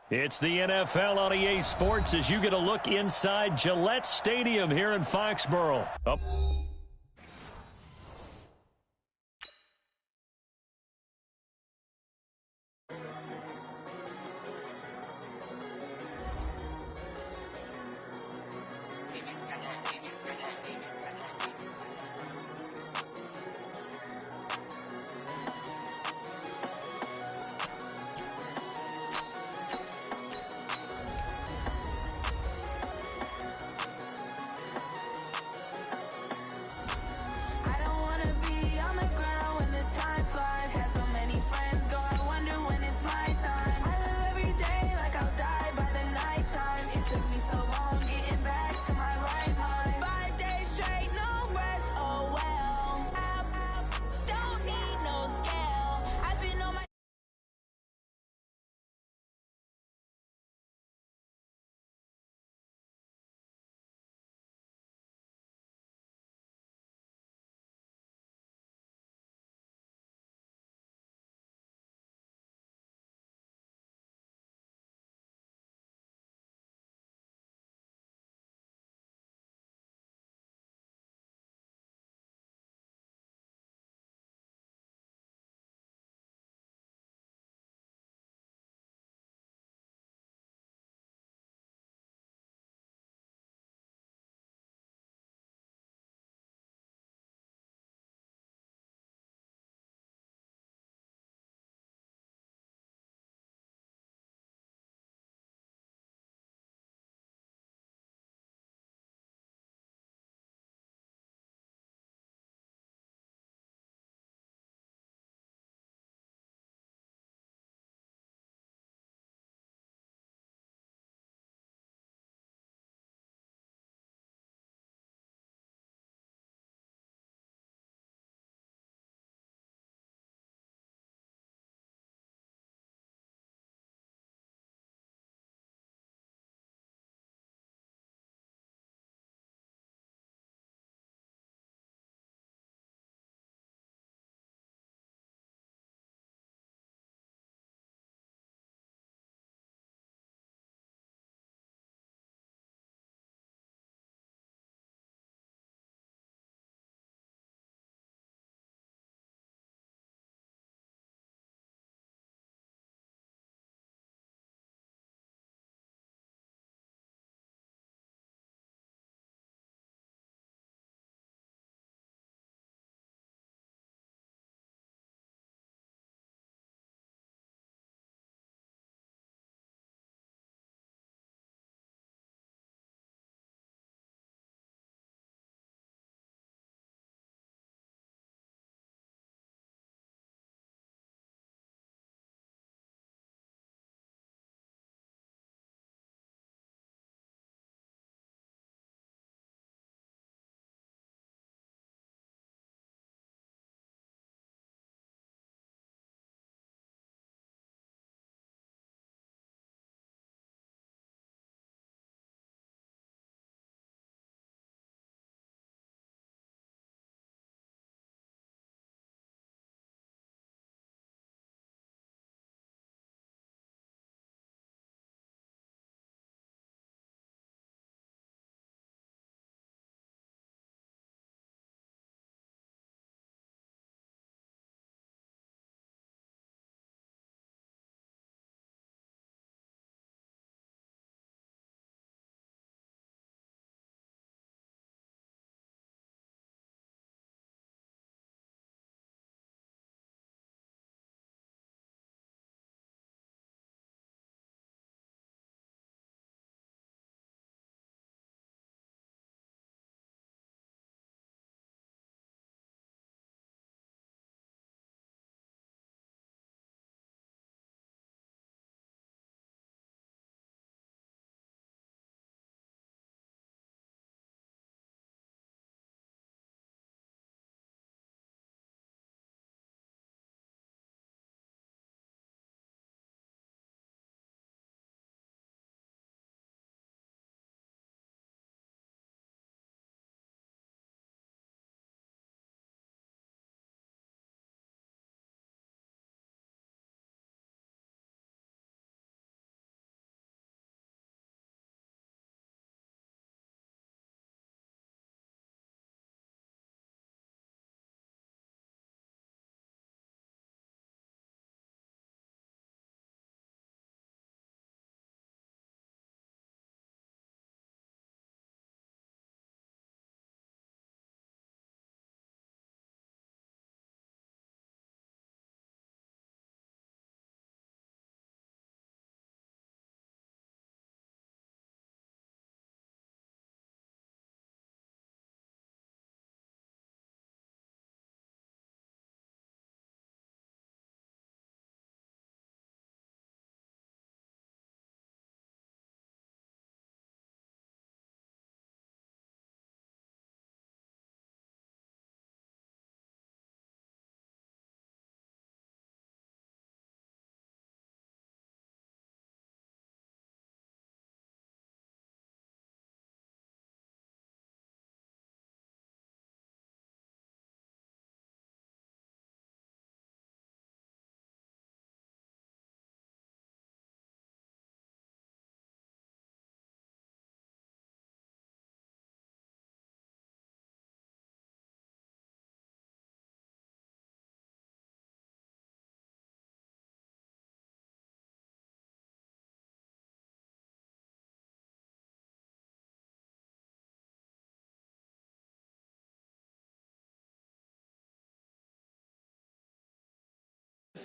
It's the NFL on EA Sports as you get a look inside Gillette Stadium here in Foxborough.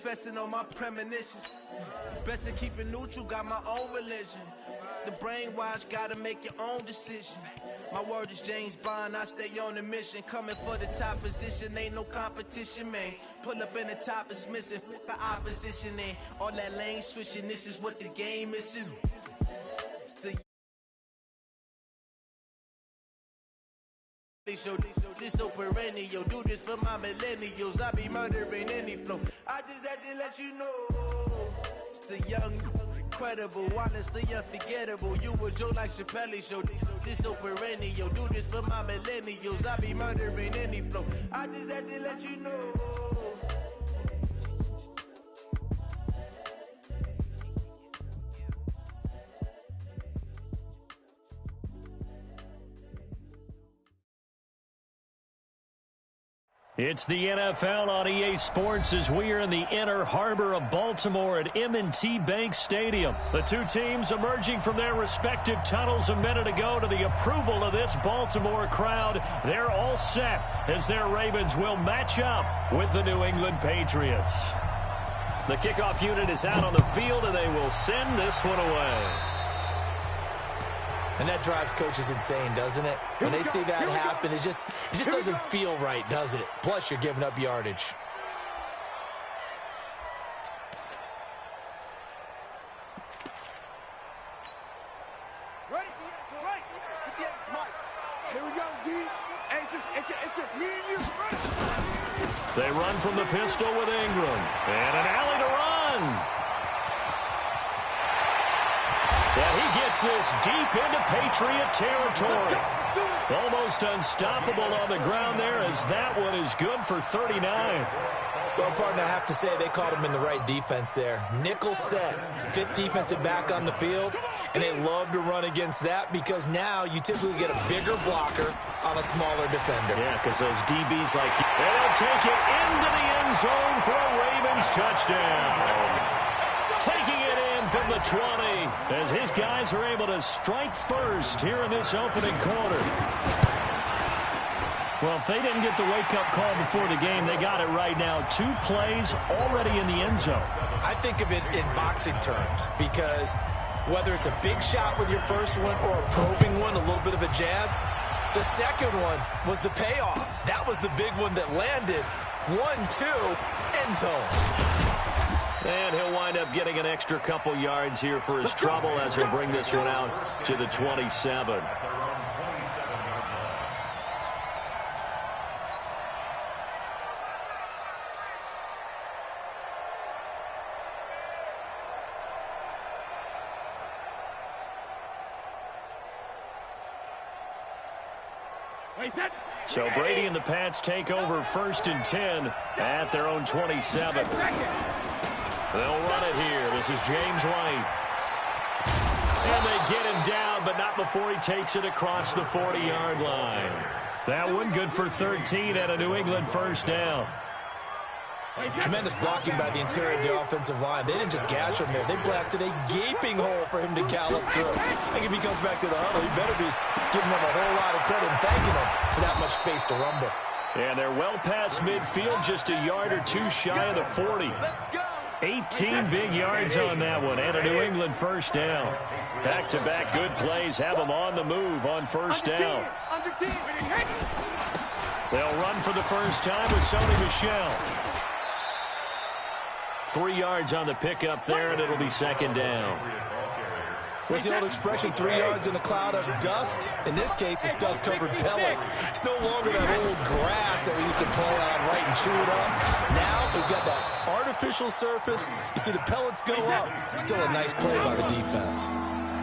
manifesting on my premonitions. Best to keep it neutral, got my own religion. The brainwash, gotta make your own decision. My word is James Bond, I stay on the mission. Coming for the top position, ain't no competition, man. Pull up in the top, it's missing, the opposition ain't. All that lane switching, this is what the game is. It's the show, this so perennial. Do this for my millennials. I be murdering any flow. I just had to let you know. It's the young, incredible, honestly unforgettable. You a Joe like Chappelle show. This so perennial. Do this for my millennials. I be murdering any flow. I just had to let you know. It's the NFL on EA Sports as we are in the inner harbor of Baltimore at M&T Bank Stadium. The two teams emerging from their respective tunnels a minute ago to the approval of this Baltimore crowd. They're all set as their Ravens will match up with the New England Patriots. The kickoff unit is out on the field and they will send this one away. And that drives coaches insane, doesn't it? When they see that happen, it just doesn't feel right, does it? Plus, you're giving up yardage. Right. Here we go, D. It's just me and you. Right. They run from the pistol with Ingram. And an alley to run. And he gets this deep into Patriot territory. Almost unstoppable on the ground there as that one is good for 39. Well, partner, I have to say they caught him in the right defense there. Nickel set, fifth defensive back on the field, and they love to run against that because now you typically get a bigger blocker on a smaller defender. Yeah, because those DBs like you, they'll take it into the end zone for a Ravens touchdown. Taking it in from the 20 as his guys are able to strike first here in this opening quarter. Well, if they didn't get the wake-up call before the game, they got it right now. 2 plays already in the end zone. I think of it in boxing terms because whether it's a big shot with your first one or a probing one, a little bit of a jab, the second one was the payoff. That was the big one that landed. 1-2, end zone. And he'll wind up getting an extra couple yards here for his trouble as he'll bring this one out to the 27. So Brady and the Pats take over 1st and 10 at their own 27. They'll run it here. This is James White. And they get him down, but not before he takes it across the 40-yard line. That one good for 13 and a New England first down. Tremendous blocking by the interior of the offensive line. They didn't just gash him there. They blasted a gaping hole for him to gallop through. I think if he comes back to the huddle, he better be giving them a whole lot of credit and thanking them for that much space to rumble. And they're well past midfield, just a yard or two shy of the 40. 18 big yards on that one, and a New England first down. Back-to-back good plays have them on the move on first down. They'll run for the first time with Sony Michel. 3 yards on the pickup there, and it'll be second down. What's the old expression, 3 yards in a cloud of dust? In this case, it's dust-covered pellets. It's no longer that old grass that we used to play on right and chew it up. Now we've got that artificial surface. You see the pellets go up. Still a nice play by the defense.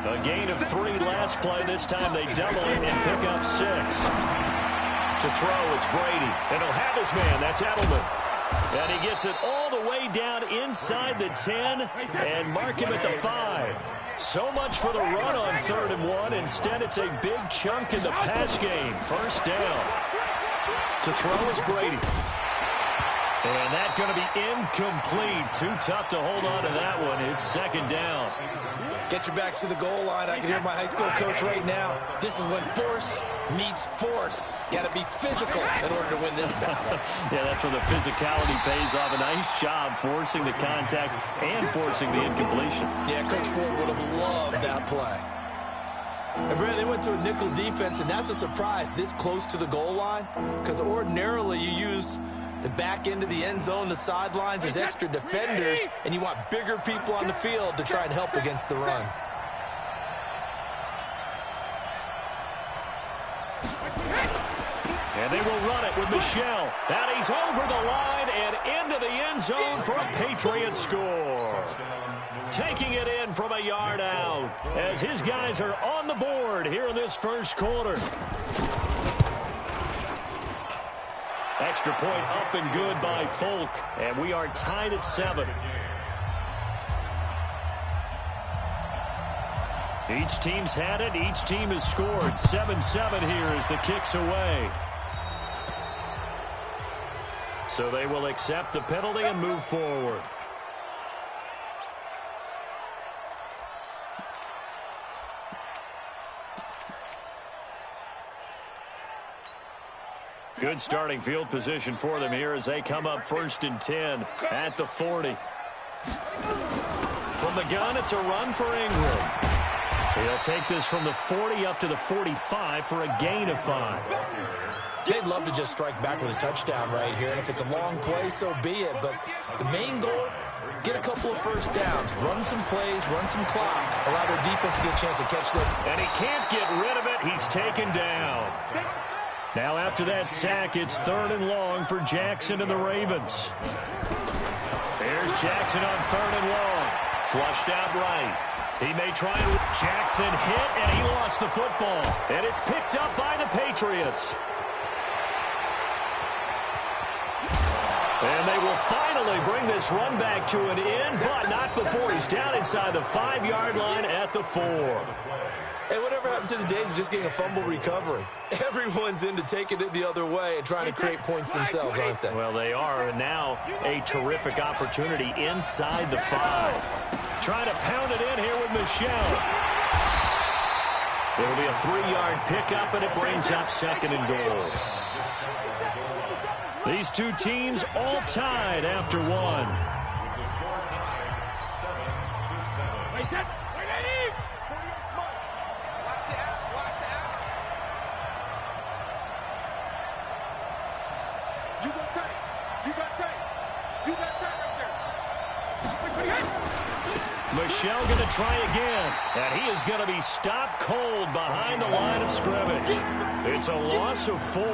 A gain of 3 last play. This time they double it and pick up 6. To throw, it's Brady. And he'll have his man. That's Edelman. And he gets it all the way down inside the 10 and mark him at the 5. So much for the run on 3rd and 1. Instead, it's a big chunk in the pass game. First down. To throw is Brady. And that's going to be incomplete. Too tough to hold on to that one. It's second down. Get your backs to the goal line. I can hear my high school coach right now. This is when force meets force. Got to be physical in order to win this battle. Yeah, that's where the physicality pays off. A nice job forcing the contact and forcing the incompletion. Yeah, Coach Ford would have loved that play. And, Brad, they went to a nickel defense, and that's a surprise this close to the goal line, because ordinarily you use the back end of the end zone, the sidelines as extra defenders, and you want bigger people on the field to try and help against the run. And they will run it with Michel. And he's over the line and into the end zone for a Patriot score. Taking it in from a yard out as his guys are on the board here in this first quarter. Extra point up and good by Folk, and we are tied at 7. Each team's had it. Each team has scored. 7-7 here as the kick's away. So they will accept the penalty and move forward. Good starting field position for them here as they come up 1st and 10 at the 40. From the gun, it's a run for Ingram. He'll take this from the 40 up to the 45 for a gain of 5. They'd love to just strike back with a touchdown right here, and if it's a long play, so be it. But the main goal, get a couple of first downs, run some plays, run some clock, allow their defense to get a chance to catch them. And he can't get rid of it. He's taken down. Now after that sack, it's 3rd and long for Jackson and the Ravens. There's Jackson on 3rd and long. Flushed out right. He may try and... Jackson hit, and he lost the football. And it's picked up by the Patriots. And they will finally bring this run back to an end, but not before he's down inside the 5-yard line at the 4. Hey, whatever happened to the days of just getting a fumble recovery? Everyone's into taking it the other way and trying to create points themselves, aren't they? Well, they are, and now a terrific opportunity inside the 5. Trying to pound it in here with Michel. It'll be a 3-yard pickup, and it brings up 2nd and goal. These two teams all tied after 1. Michel going to try again, and he is going to be stopped cold behind the line of scrimmage. It's a loss of 4.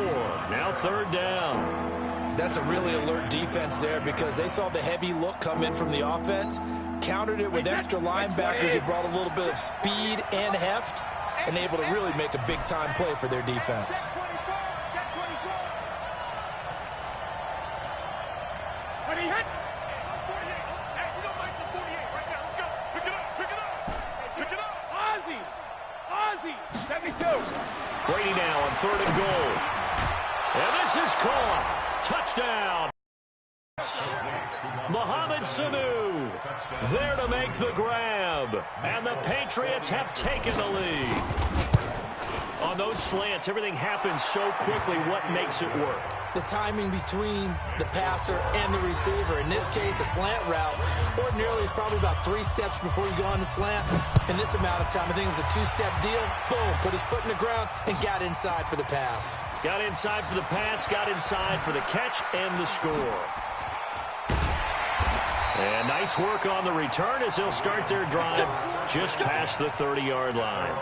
Now 3rd down. That's a really alert defense there because they saw the heavy look come in from the offense, countered it with extra linebackers who brought a little bit of speed and heft, and able to really make a big-time play for their defense. Brady now on 3rd and goal. And this is caught. Touchdown. Mohamed Sanu there to make the grab. And the Patriots have taken the lead. On those slants, everything happens so quickly. What makes it work? The timing between the passer and the receiver. In this case, a slant route ordinarily is probably about 3 steps before you go on the slant. In this amount of time, I think it was a 2-step deal. Boom, put his foot in the ground and got inside for the pass. Got inside for the pass, got inside for the catch and the score. And nice work on the return as they'll start their drive just past the 30-yard line.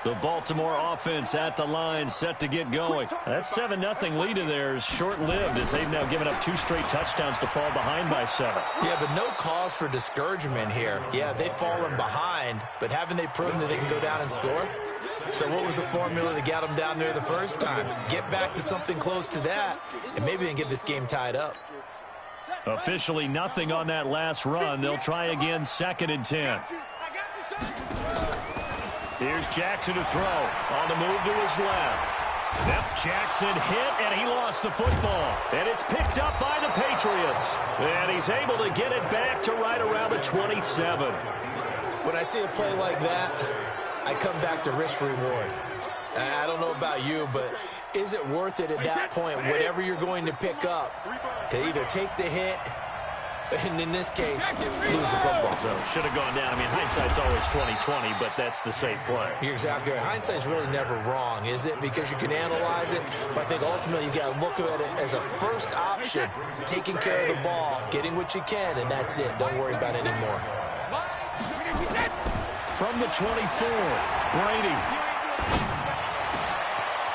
The Baltimore offense at the line, set to get going. That 7-0 lead of theirs short-lived as they've now given up 2 straight touchdowns to fall behind by 7. Yeah, but no cause for discouragement here. Yeah, they've fallen behind, but haven't they proven that they can go down and score? So what was the formula that got them down there the first time? Get back to something close to that, and maybe they can get this game tied up. Officially nothing on that last run. They'll try again 2nd and 10. Here's Jackson to throw. On the move to his left. Yep, Jackson hit, and he lost the football. And it's picked up by the Patriots. And he's able to get it back to right around the 27. When I see a play like that, I come back to risk-reward. I don't know about you, but is it worth it at that point, whatever you're going to pick up, to either take the hit, and in this case, lose the football? So should have gone down. I mean, hindsight's always 20/20, but that's the safe play. You're exactly right. Hindsight's really never wrong, is it? Because you can analyze it, but I think ultimately you got to look at it as a first option, taking care of the ball, getting what you can, and that's it. Don't worry about it anymore. From the 24, Brady.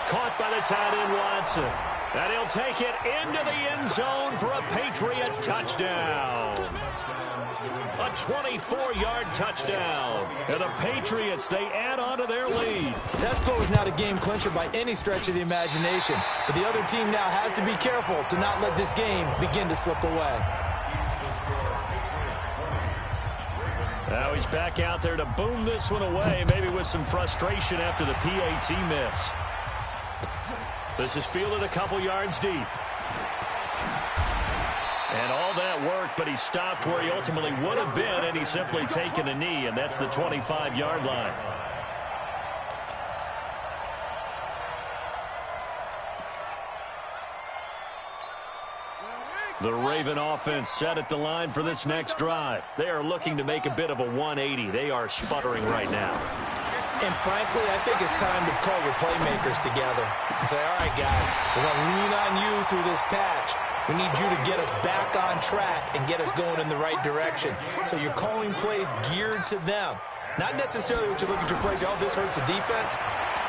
Caught by the tight end, Watson. And he'll take it into the end zone for a Patriot touchdown. A 24-yard touchdown. And the Patriots, they add on to their lead. That score was not a game clincher by any stretch of the imagination. But the other team now has to be careful to not let this game begin to slip away. Now he's back out there to boom this one away, maybe with some frustration after the PAT miss. This is fielded a couple yards deep. And all that work, but he stopped where he ultimately would have been, and he's simply taken a knee, and that's the 25-yard line. The Raven offense set at the line for this next drive. They are looking to make a bit of a 180. They are sputtering right now. And frankly, I think it's time to call your playmakers together and say, all right, guys, we're going to lean on you through this patch. We need you to get us back on track and get us going in the right direction. So you're calling plays geared to them. Not necessarily what you look at your plays, oh, this hurts the defense.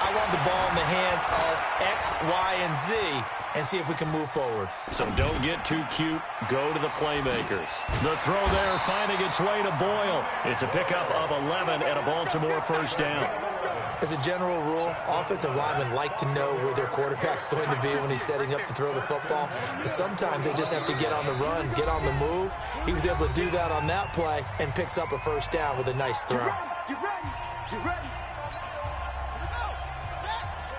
I want the ball in the hands of X, Y, and Z and see if we can move forward. So don't get too cute. Go to the playmakers. The throw there finding its way to Boyle. It's a pickup of 11 and a Baltimore first down. As a general rule, offensive linemen like to know where their quarterback's going to be when he's setting up to throw the football. But sometimes they just have to get on the run, get on the move. He was able to do that on that play and picks up a first down with a nice throw. Get ready. Get ready.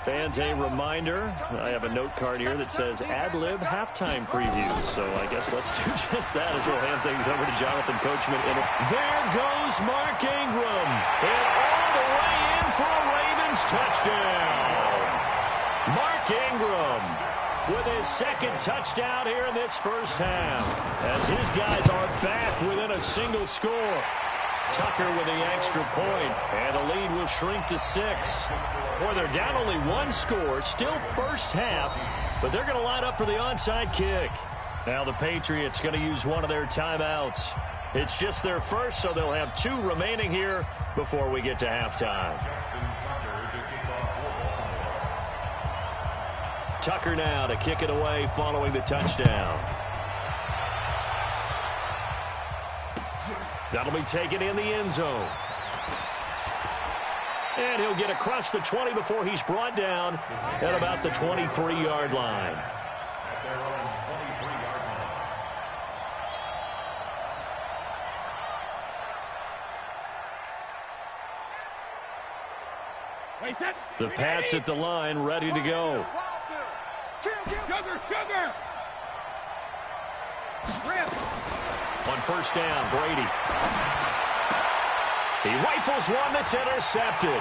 Fans, a reminder, I have a note card here that says ad-lib halftime previews. So I guess let's do just that as we'll hand things over to Jonathan Coachman. There goes Mark Ingram. And all the way in for a Ravens touchdown. Mark Ingram with his second touchdown here in this first half. As his guys are back within a single score. Tucker with the extra point, and the lead will shrink to 6. Boy, they're down only one score, still first half, but they're going to line up for the onside kick. Now the Patriots going to use one of their timeouts. It's just their first, so they'll have 2 remaining here before we get to halftime. Tucker now to kick it away following the touchdown. That'll be taken in the end zone. And he'll get across the 20 before he's brought down at about the 23-yard line. The Pats at the line, ready to go. On first down, Brady. He rifles one that's intercepted.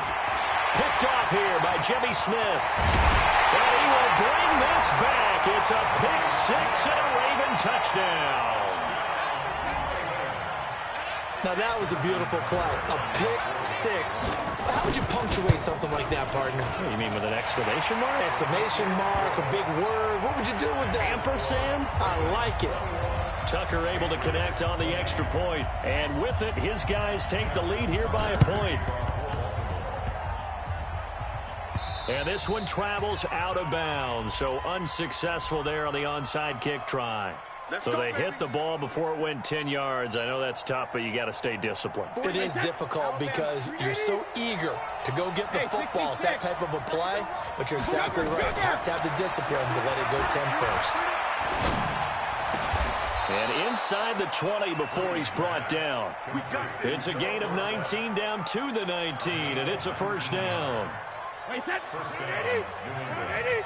Picked off here by Jimmy Smith. And he will bring this back. It's a pick 6 and a Raven touchdown. Now that was a beautiful play. A pick 6. How would you punctuate something like that, partner? What do you mean, with an exclamation mark? Exclamation mark, a big word. What would you do with that? Ampersand? I like it. Tucker able to connect on the extra point. And with it, his guys take the lead here by a point. And this one travels out of bounds. So unsuccessful there on the onside kick try. So they hit the ball before it went 10 yards. I know that's tough, but you got to stay disciplined. It is difficult because you're so eager to go get the football. It's that type of a play, but you're exactly right. You have to have the discipline to let it go 10 first. And inside the 20 before he's brought down. It's a gain of 19 down to the 19, and it's a first down. Wait, that ready? Ready?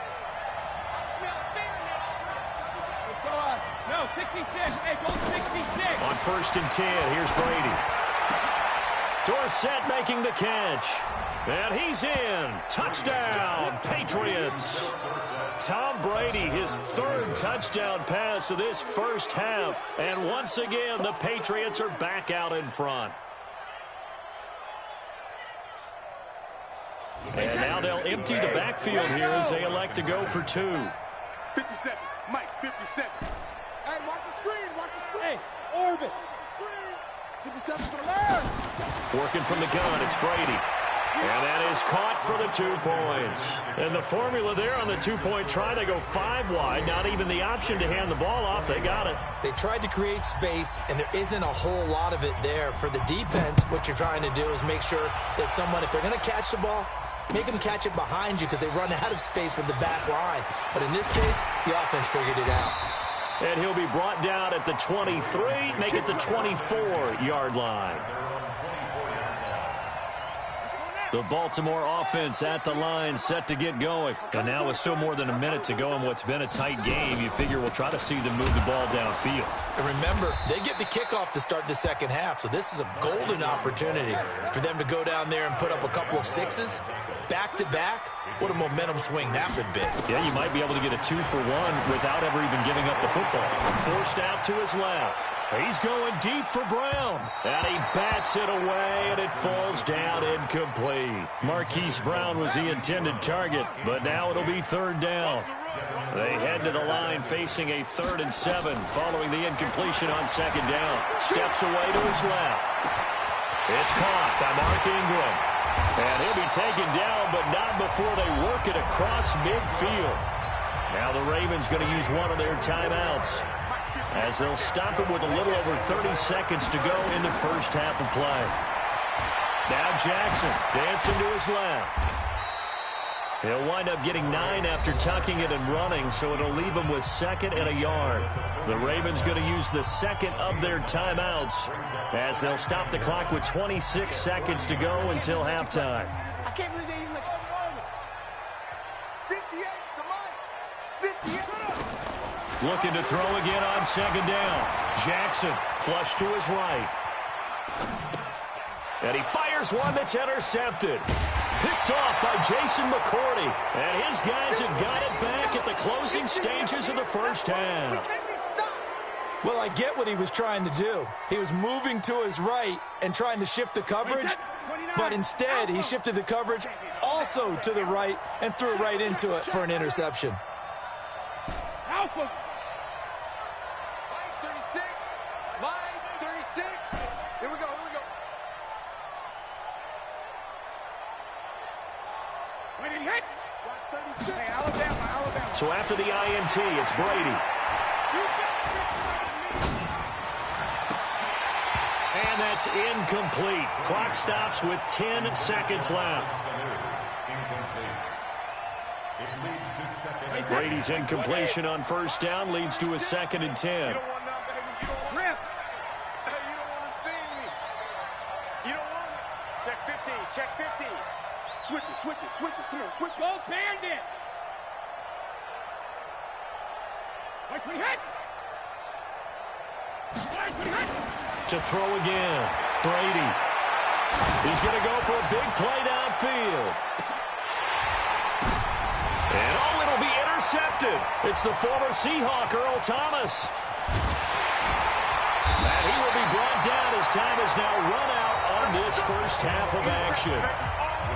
Go on. No, 66. Hey, go 66. On 1st and 10, here's Brady. Dorsett making the catch. And he's in. Touchdown, Patriots. Tom Brady, his 3rd touchdown pass of this first half. And once again, the Patriots are back out in front. And now they'll empty the backfield here as they elect to go for 2. 57. Mike, 57. Hey, watch the screen. Watch the screen. Hey, orbit. Screen. 57 to the left. Working from the gun, it's Brady. And that is caught for the 2 points. And the formula there on the 2-point try, they go 5 wide. Not even the option to hand the ball off. They got it. They tried to create space, and there isn't a whole lot of it there. For the defense, what you're trying to do is make sure that if they're going to catch the ball, make them catch it behind you because they run out of space with the back line. But in this case, the offense figured it out. And he'll be brought down at the 23, make it the 24-yard line. The Baltimore offense at the line, set to get going. And now with still more than a minute to go in what's been a tight game, you figure we'll try to see them move the ball downfield. And remember, they get the kickoff to start the second half, so this is a golden opportunity for them to go down there and put up a couple of 6s. Back-to-back, what a momentum swing that would be. Yeah, you might be able to get a 2-for-1 without ever even giving up the football. Forced out to his left. He's going deep for Brown. And he bats it away, and it falls down incomplete. Marquise Brown was the intended target, but now it'll be 3rd down. They head to the line facing a 3rd and 7 following the incompletion on 2nd down. Steps away to his left. It's caught by Mark Ingram. And he'll be taken down, but not before they work it across midfield. Now the Ravens going to use one of their timeouts, as they'll stop him with a little over 30 seconds to go in the first half of play. Now Jackson dancing to his left. He'll wind up getting 9 after tucking it and running, so it'll leave him with 2nd and a yard. The Ravens going to use the 2nd of their timeouts, as they'll stop the clock with 26 seconds to go until halftime. I can't believe they even let you 58 to Mike. 58. Looking to throw again on 2nd down. Jackson flush to his right. And he fires one that's intercepted. Picked off by Jason McCourty. And his guys have got it back at the closing stages of the first half. Well, I get what he was trying to do. He was moving to his right and trying to shift the coverage, but instead he shifted the coverage also to the right and threw it right into it for an interception. Alpha. Mike 36. Mike 36. Here we go. Here we go. When it hit. 36. Hey, Alabama. So after the INT, it's Brady. And that's incomplete. Clock stops with 10 seconds left. Brady's incompletion on 1st down leads to a 2nd and 10. Grip. Hey, you don't want to see me. You don't want it. Check 15. Check 15. Switch it. Come here, switch it. Go Bandit. Like we hit. To throw again, Brady. He's going to go for a big play downfield. And it'll be intercepted. It's the former Seahawk, Earl Thomas. And he will be brought down as time is now run out on this first half of action.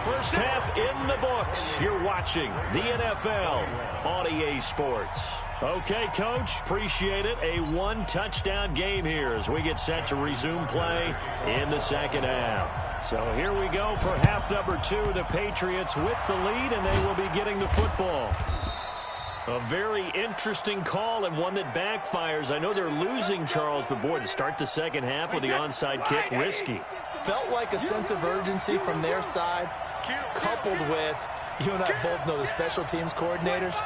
First half in the books. You're watching the NFL on EA Sports. Okay, Coach, appreciate it. A 1-touchdown game here as we get set to resume play in the second half. So here we go for half number 2. The Patriots with the lead, and they will be getting the football. A very interesting call and one that backfires. I know they're losing, Charles, but boy, to start the second half with the onside kick, risky. Felt like a sense of urgency from their side, coupled with, you and I both know the special teams coordinators.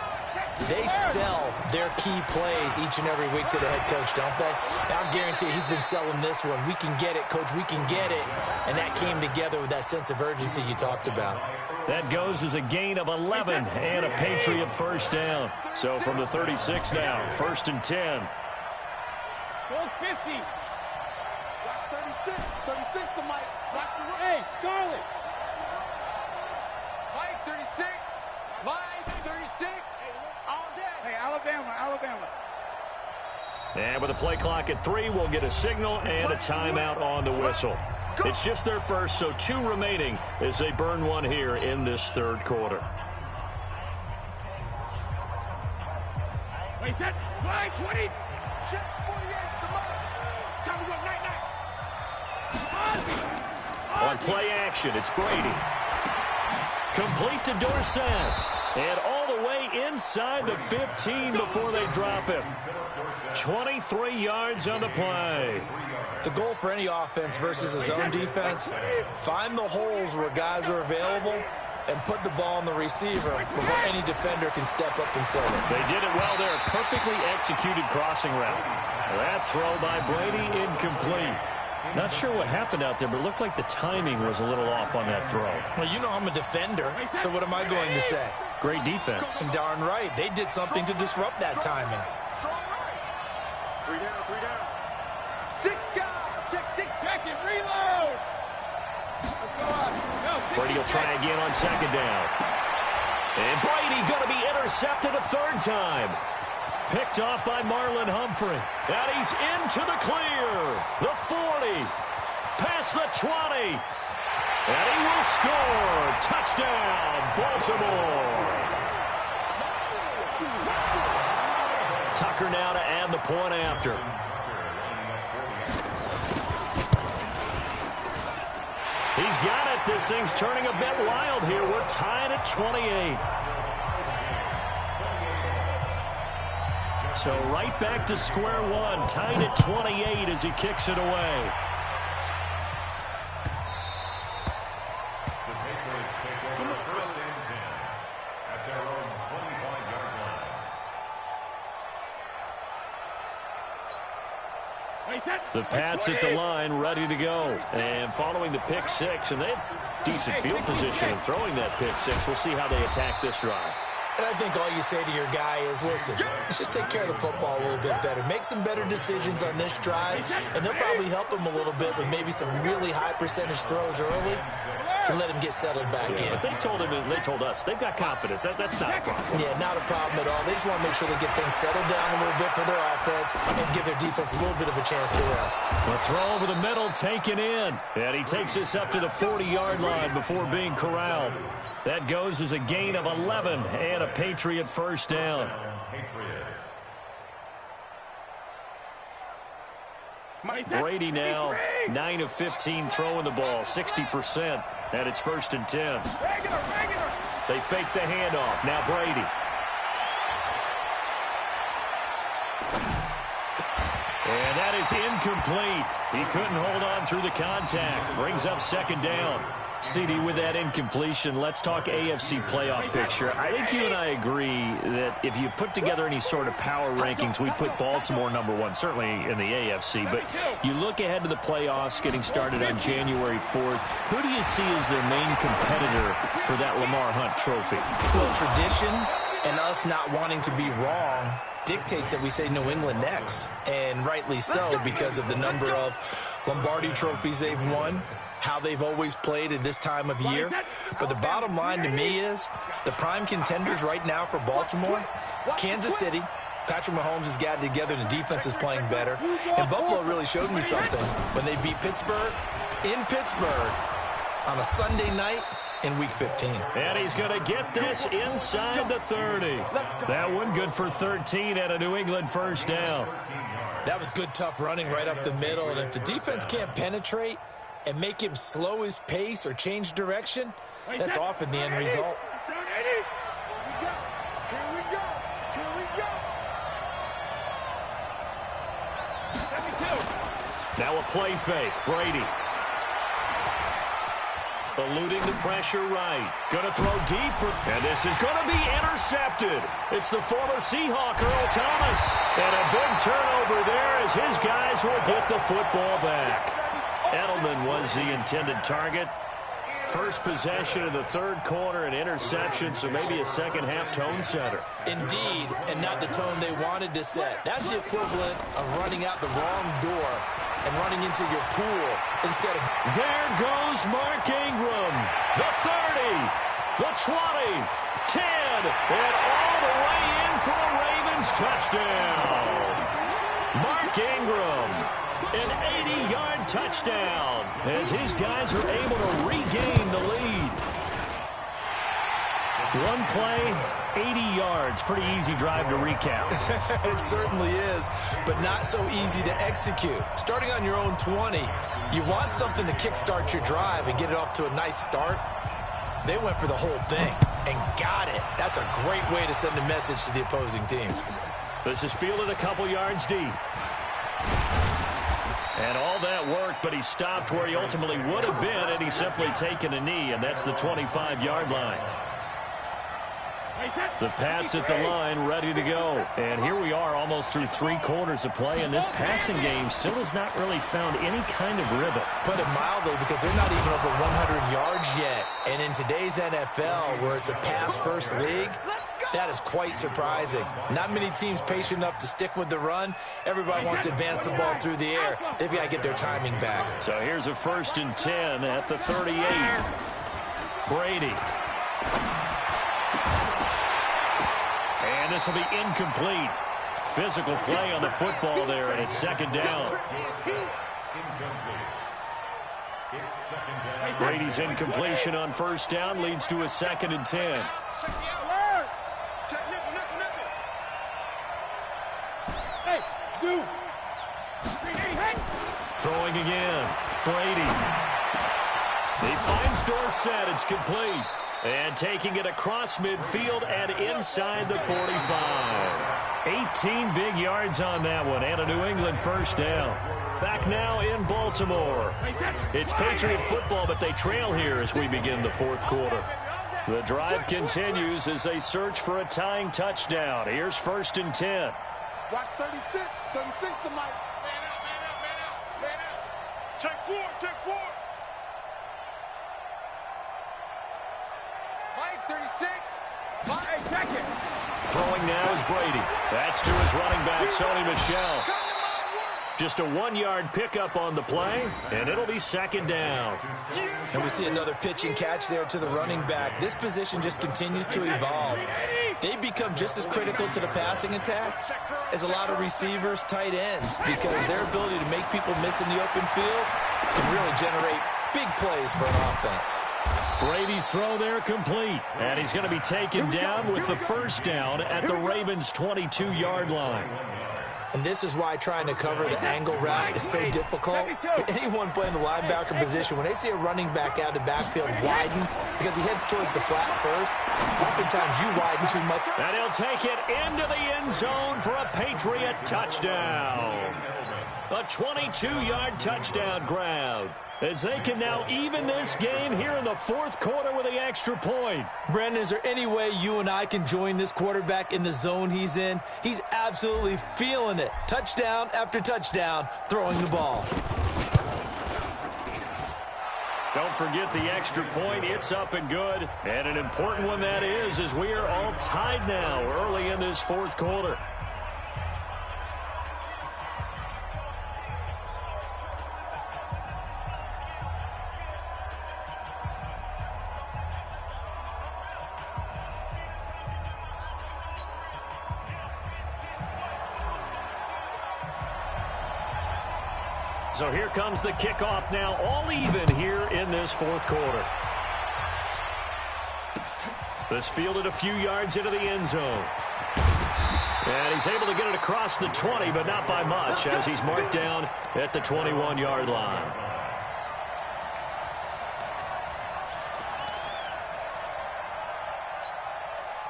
They sell their key plays each and every week to the head coach, don't they? And I'll guarantee he's been selling this one. We can get it, coach, we can get it. And that came together with that sense of urgency you talked about. That goes as a gain of 11 and a Patriot first down. So from the 36 now, 1st and 10. Goal 50. Block 36. 36 to Mike. Block the right. Hey, Charlie. Mike 36. Mike 36. All day. Hey, Alabama. And with a play clock at 3, we'll get a signal and a timeout on the whistle. It's just their first, so 2 remaining as they burn one here in this 3rd quarter. Wait, set. Fly 20. Check 48. Come on. Time to go. Night. On play action, it's Brady. Complete to Dorsett. And all the way inside the 15 before they drop him. 23 yards on the play. The goal for any offense versus his own defense, find the holes where guys are available and put the ball on the receiver before any defender can step up and fill it. They did it well there. Perfectly executed crossing route. That throw by Brady incomplete. Not sure what happened out there, but it looked like the timing was a little off on that throw. Well, you know I'm a defender, so what am I going to say? Great defense. And darn right. They did something to disrupt that timing. 3 down. 6 guys. Check 6 second. Reload. Brady will try again on 2nd down. And Brady going to be intercepted a 3rd time. Picked off by Marlon Humphrey. And he's into the clear. The 40. Past the 20. And he will score. Touchdown, Baltimore. Tucker now to add the point after. He's got it. This thing's turning a bit wild here. We're tied at 28. So right back to square one, tied at 28 as he kicks it away. The Patriots take over 1st and 10 at their own 25-yard line. The Pats at the line, ready to go. And following the pick 6, and they have decent field position in throwing that pick 6. We'll see how they attack this drive. And I think all you say to your guy is, listen, let's just take care of the football a little bit better. Make some better decisions on this drive, and they'll probably help him a little bit with maybe some really high percentage throws early to let him get settled back in. But they told him, and they told us, they've got confidence. That's not a problem. Yeah, not a problem at all. They just want to make sure they get things settled down a little bit for their offense and give their defense a little bit of a chance to rest. The throw over the middle taken in. And he takes us up to the 40-yard line before being corralled. That goes as a gain of 11 and a Patriot first down. Brady now 9 of 15 throwing the ball, 60%. And it's 1st and 10. They fake the handoff. Now Brady. And that is incomplete. He couldn't hold on through the contact. Brings up 2nd down. CD, with that incompletion, let's talk AFC playoff picture. I think you and I agree that if you put together any sort of power rankings, we put Baltimore #1, certainly in the AFC. But you look ahead to the playoffs getting started on January 4th. Who do you see as their main competitor for that Lamar Hunt trophy? Well, tradition and us not wanting to be wrong dictates that we say New England next. And rightly so, because of the number of Lombardi trophies they've won, how they've always played at this time of year. But the bottom line to me is the prime contenders right now for Baltimore, Kansas City. Patrick Mahomes has got it together. The defense is playing better. And Buffalo really showed me something when they beat Pittsburgh in Pittsburgh on a Sunday night in Week 15. And he's going to get this inside the 30. That one good for 13 and a New England first down. That was good, tough running right up the middle. And if the defense can't penetrate and make him slow his pace or change direction, that's often the end result. Now a play fake. Brady. Eluding the pressure right. Going to throw deep. And this is going to be intercepted. It's the former Seahawk, Earl Thomas. And a big turnover there as his guys will get the football back. Edelman was the intended target. First possession of the third quarter, an interception, so maybe a second-half tone setter. Indeed, and not the tone they wanted to set. That's the equivalent of running out the wrong door and running into your pool instead of... There goes Mark Ingram. The 30, the 20, 10, and all the way in for a Ravens touchdown. Mark Ingram, an 80-yard touchdown as his guys are able to regain the lead. One play, 80 yards. Pretty easy drive to recap. It certainly is, but not so easy to execute. Starting on your own 20, you want something to kickstart your drive and get it off to a nice start. They went for the whole thing and got it. That's a great way to send a message to the opposing team. This is fielded a couple yards deep. And all that worked, but he stopped where he ultimately would have been had he simply taken a knee, and that's the 25-yard line. The Pats at the line, ready to go. And here we are almost through 3 quarters of play, and this passing game still has not really found any kind of rhythm. Put it mildly, because they're not even over 100 yards yet. And in today's NFL, where it's a pass-first league, that is quite surprising. Not many teams patient enough to stick with the run. Everybody wants to advance the ball through the air. They've got to get their timing back. So here's a 1st and 10 at the 38. Brady. And this will be incomplete. Physical play on the football there, and it's 2nd down. Brady's incompletion on 1st down leads to a 2nd and 10. Throwing again. Brady. He finds Dorsett. It's complete. And taking it across midfield and inside the 45. 18 big yards on that one, and a New England 1st down. Back now in Baltimore. It's Patriot football, but they trail here as we begin the 4th quarter. The drive continues as they search for a tying touchdown. Here's 1st and 10. Watch 36. 36 to Mike. Man out. Check 4. Mike, 36. Mike, check it. Throwing now is Brady. That's to his running back, Sony Michel. Just a 1-yard pickup on the play, and it'll be 2nd down. And we see another pitch and catch there to the running back. This position just continues to evolve. They become just as critical to the passing attack as a lot of receivers, tight ends, because their ability to make people miss in the open field can really generate big plays for an offense. Brady's throw there complete, and he's going to be taken down with the 1st down at the Ravens' 22-yard line. And this is why trying to cover the angle route is so difficult. Anyone playing the linebacker position, when they see a running back out of the backfield widen, because he heads towards the flat first, oftentimes you widen too much. And he'll take it into the end zone for a Patriot touchdown. A 22-yard touchdown grab, as they can now even this game here in the 4th quarter with the extra point. Brandon, is there any way you and I can join this quarterback in the zone he's in? He's absolutely feeling it. Touchdown after touchdown, throwing the ball. Don't forget the extra point. It's up and good. And an important one that is, as we are all tied now early in this 4th quarter. So here comes the kickoff now, all even here in this 4th quarter. This fielded a few yards into the end zone. And he's able to get it across the 20, but not by much, as he's marked down at the 21-yard line.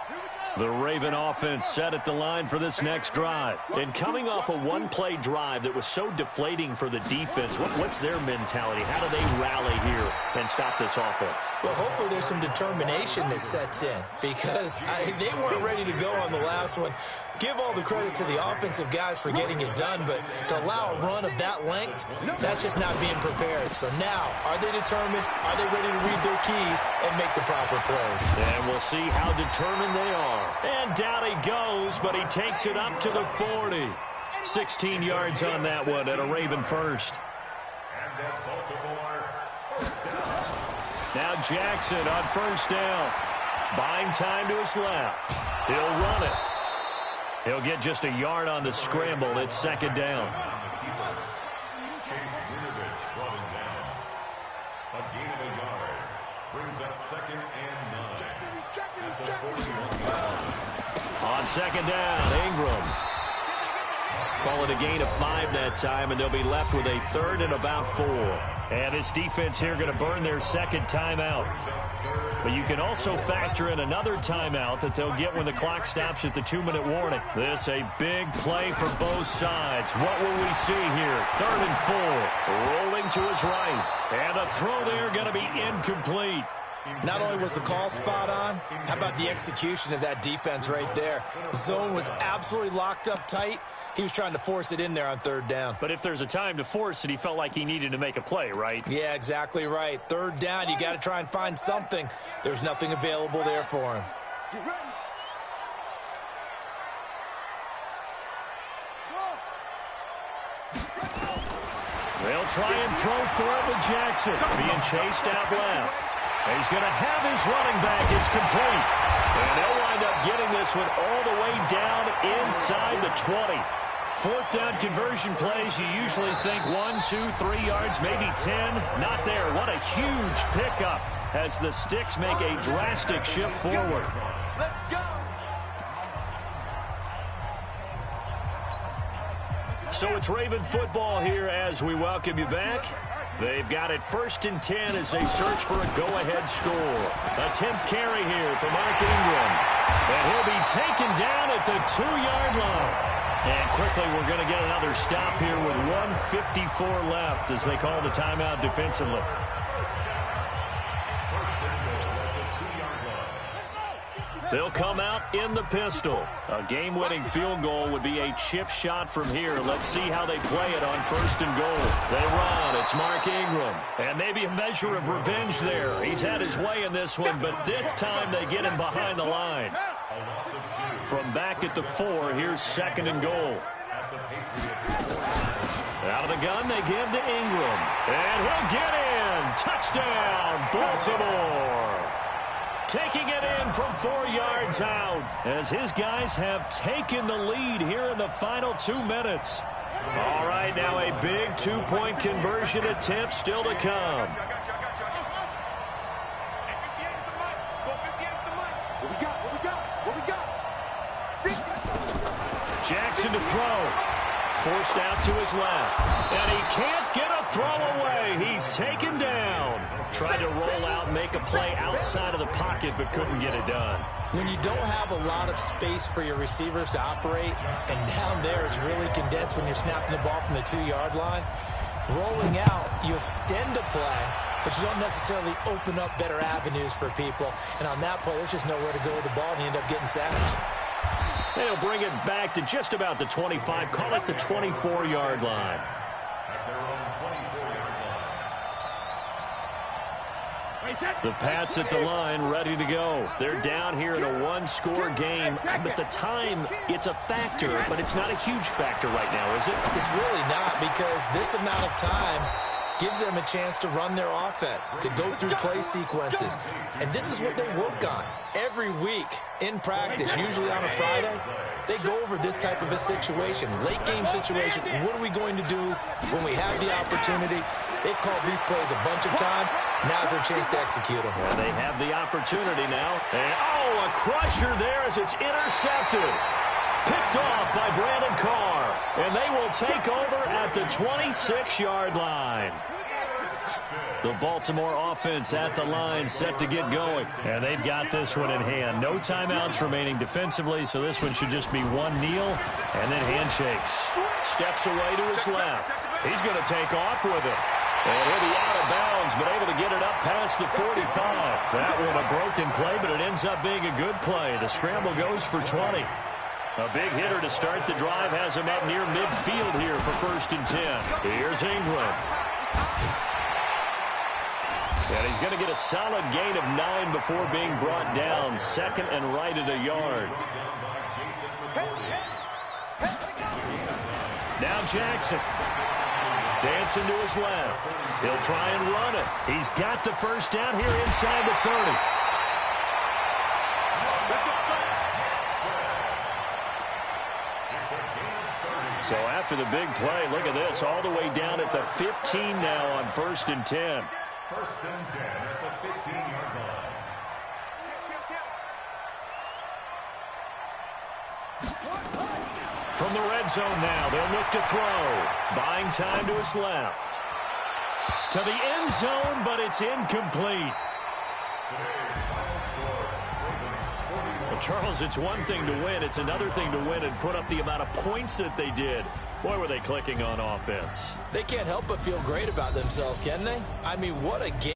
Here we go. The Raven offense set at the line for this next drive. And coming off a one-play drive that was so deflating for the defense, what's their mentality? How do they rally here and stop this offense? Well, hopefully there's some determination that sets in because they weren't ready to go on the last one. Give all the credit to the offensive guys for getting it done, but to allow a run of that length, that's just not being prepared. So now, are they determined? Are they ready to read their keys and make the proper plays? And we'll see how determined they are. And down he goes, but he takes it up to the 40. 16 yards on that one at a Raven first. Now Jackson on first down. Buying time to his left. He'll run it. He'll get just a yard on the scramble. It's second down. A gain of a yard. Brings up second and 9. On second down, Ingram. Call it a gain of 5 that time, and they'll be left with a third and about 4. And this defense here going to burn their second timeout. But you can also factor in another timeout that they'll get when the clock stops at the 2-minute warning. This a big play for both sides. What will we see here? Third and 4. Rolling to his right. And a throw there going to be incomplete. Not only was the call spot on, how about the execution of that defense right there? The zone was absolutely locked up tight. He was trying to force it in there on third down. But if there's a time to force it, he felt like he needed to make a play, right? Yeah, exactly right. Third down, you got to try and find something. There's nothing available there for him. They'll try and throw for it with Jackson. Being chased out left. He's going to have his running back. It's complete. And they'll wind up getting this one all the way down inside the 20. Fourth down conversion plays, you usually think 1, 2, 3 yards, maybe 10. Not there. What a huge pickup as the Sticks make a drastic shift forward. Let's go. So it's Raven football here as we welcome you back. They've got it 1st and 10 as they search for a go-ahead score. A 10th carry here for Mark Ingram. And he'll be taken down at the 2-yard line. And quickly, we're going to get another stop here with 1:54 left as they call the timeout defensively. They'll come out in the pistol. A game-winning field goal would be a chip shot from here. Let's see how they play it on 1st and goal. They run. It's Mark Ingram. And maybe a measure of revenge there. He's had his way in this one, but this time they get him behind the line. From back at the 4, here's 2nd and goal. Out of the gun, they give to Ingram. And he'll get in. Touchdown, Baltimore. Taking it in from 4 yards out as his guys have taken the lead here in the final 2 minutes. All right, now a big 2-point conversion attempt still to come. Jackson to throw. Forced out to his left. And he can't get a throw away. He's taken down. Tried to roll out, make a play outside of the pocket, but couldn't get it done. When you don't have a lot of space for your receivers to operate, and down there it's really condensed when you're snapping the ball from the 2-yard line, rolling out, you extend a play, but you don't necessarily open up better avenues for people. And on that play, there's just nowhere to go with the ball, and you end up getting sacked. They'll bring it back to just about the 25, call it the 24-yard line. The Pats at the line, ready to go. They're down here in a 1-score game. But the time, it's a factor, but it's not a huge factor right now, is it? It's really not, because this amount of time gives them a chance to run their offense, to go through play sequences. And this is what they work on every week in practice, usually on a Friday. They go over this type of a situation, late game situation. What are we going to do when we have the opportunity? They've called these plays a bunch of times. Now's their chance to execute them. Well, they have the opportunity now. And, oh, a crusher there as it's intercepted. Picked off by Brandon Carr. And they will take over at the 26-yard line. The Baltimore offense at the line, set to get going. And they've got this one in hand. No timeouts remaining defensively, so this one should just be one kneel and then handshakes. Steps away to his left. He's going to take off with it. And he'll be out of bounds, but able to get it up past the 45. That one a broken play, but it ends up being a good play. The scramble goes for 20. A big hitter to start the drive has him up near midfield here for 1st and 10. Here's Ingram. And he's going to get a solid gain of 9 before being brought down. 2nd and right at a yard. Now Jackson. Dancing to his left. He'll try and run it. He's got the first down here inside the 30. So after the big play, look at this, all the way down at the 15 now on 1st and 10. 1st and 10 at the 15-yard line. From the red zone now, they'll look to throw. Buying time to his left. To the end zone, but it's incomplete. Well, Charles, it's one thing to win. It's another thing to win and put up the amount of points that they did. Boy, were they clicking on offense. They can't help but feel great about themselves, can they? I mean, what a game.